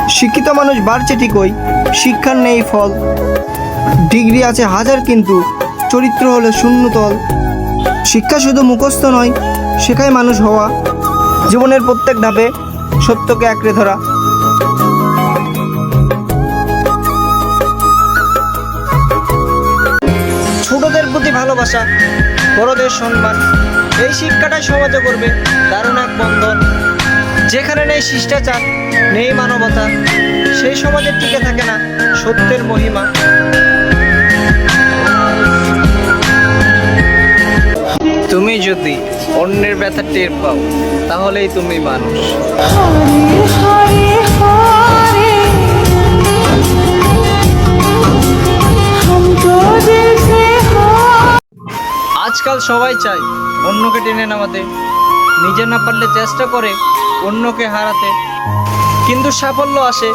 শিক্ষিত মানুষ বাড়ছে ঠিকই, শিক্ষার নেই ফল। ডিগ্রি আছে হাজার কিন্তু চরিত্র হলো শূন্যতল। শিক্ষা শুধু মুখস্থ নয়, শেখায় মানুষ হওয়া, জীবনের প্রত্যেক ধাপে সত্যকে আঁকড়ে ধরা। ছোটদের প্রতি ভালোবাসা, বড়দের সম্মান, এই শিক্ষাটাই সমাজে করবে দারুণ এক বন্ধন। যেখানে নেই শিষ্টাচার, নেই মানবতা, সেই সমাজে টিকে থাকে না সত্যের মহিমা। তুমি যদি অন্যের ব্যথা টের পাও, তাহলেই তুমি মানুষ। আজকাল সবাই চায় অন্যকে টেনে নামাতে, নিজে না পারলে চেষ্টা করে অন্যকে হারাতে। কিন্তু সাফল্য আসে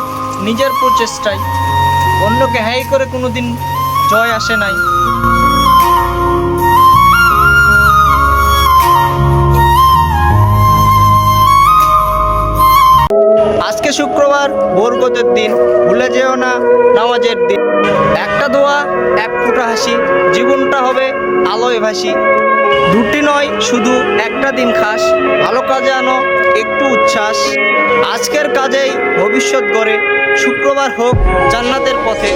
নিজের প্রচেষ্টায়, অন্যকে হ্যায় করে কোনোদিন জয় আসে নাই। আজকে শুক্রবার, বরকতের দিন, ভুলে যেও না নামাজের দিন। একটা দোয়া, এক ফোঁটা হাসি, জীবনটা হবে আলোয় ভাসি। দুটি নয়, শুধু একটা দিন খাস, ভালো কাজে আনো একটু উচ্ছ্বাস। আজকের কাজেই ভবিষ্যৎ গড়ে, শুক্রবার হোক জান্নাতের পথে।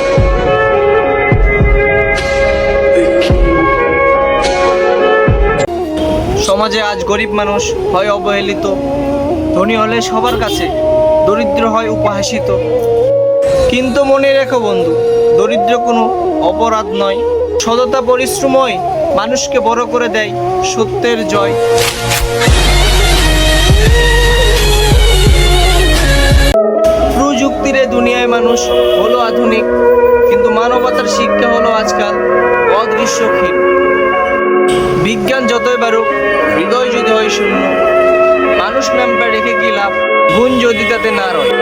সমাজে আজ গরিব মানুষ হয় অবহেলিত, ধনী হলে সবার কাছে, দরিদ্র হয় উপহাসিত। কিন্তু মনে রেখো বন্ধু, দরিদ্র কোনো অপরাধ নয়। সততা পরিশ্রমই মানুষকে বড় করে দেয় সত্যের জয়। প্রযুক্তির দুনিয়ায় মানুষ হলো আধুনিক, কিন্তু মানবতার শিক্ষা হলো আজকাল অদৃশ্যহীন। বিজ্ঞান যতই বাড়ুক, হৃদয় যদি হয় শূন্য, মানুষ নামটা রেখে কি লাভ, গুণ যদি তাতে না রয়।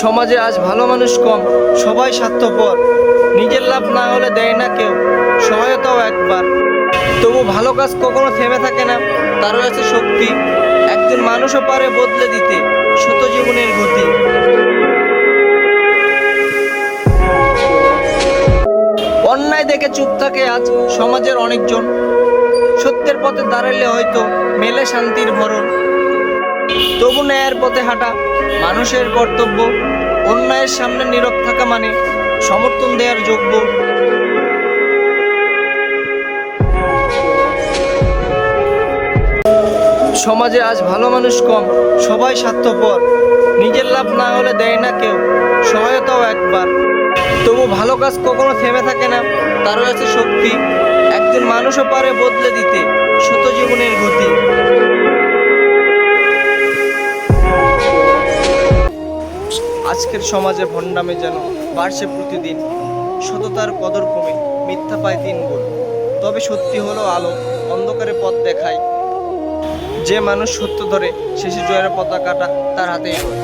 সমাজে আজ ভালো মানুষ কম, সবাই স্বার্থপর। নিজের লাভ না হলে দেয় না কেউ সহায়তাও একবার। তবু ভালো কাজ কখনো থেমে থাকে না, তারও আছে শক্তি। একজন মানুষও পারে বদলে দিতে শত জীবনের গতি। অন্যায় দেখে চুপ থাকে আজ সমাজের অনেকজন, সত্যের পথে দাঁড়ালে হয়তো মেলে শান্তির ভরণ। তবু ন্যায়ের পথে হাঁটা মানুষের কর্তব্য, অন্যায়ের সামনে নীরব থাকা মানে সমর্থন দেওয়ার যোগ্য। সমাজে আজ ভালো মানুষ কম, সবাই স্বার্থপর। নিজের লাভ না হলে দেয় না কেউ সহায়তাও একবার। তবু ভালো কাজ কখনো থেমে থাকে না, তারও আছে শক্তি। একজন মানুষও পারে বদলে দিতে শত জীবনের গতি। আজকের সমাজে ভণ্ডামে যেন বাড়ছে প্রতিদিন, সততার কদর কমে মিথ্যা পায় দিন গুণ। তবে সত্যি হলো আলো, অন্ধকারে পথ দেখায়। যে মানুষ সত্য ধরে শেষে জয়ের পতাকাটা তার হাতেই রয়।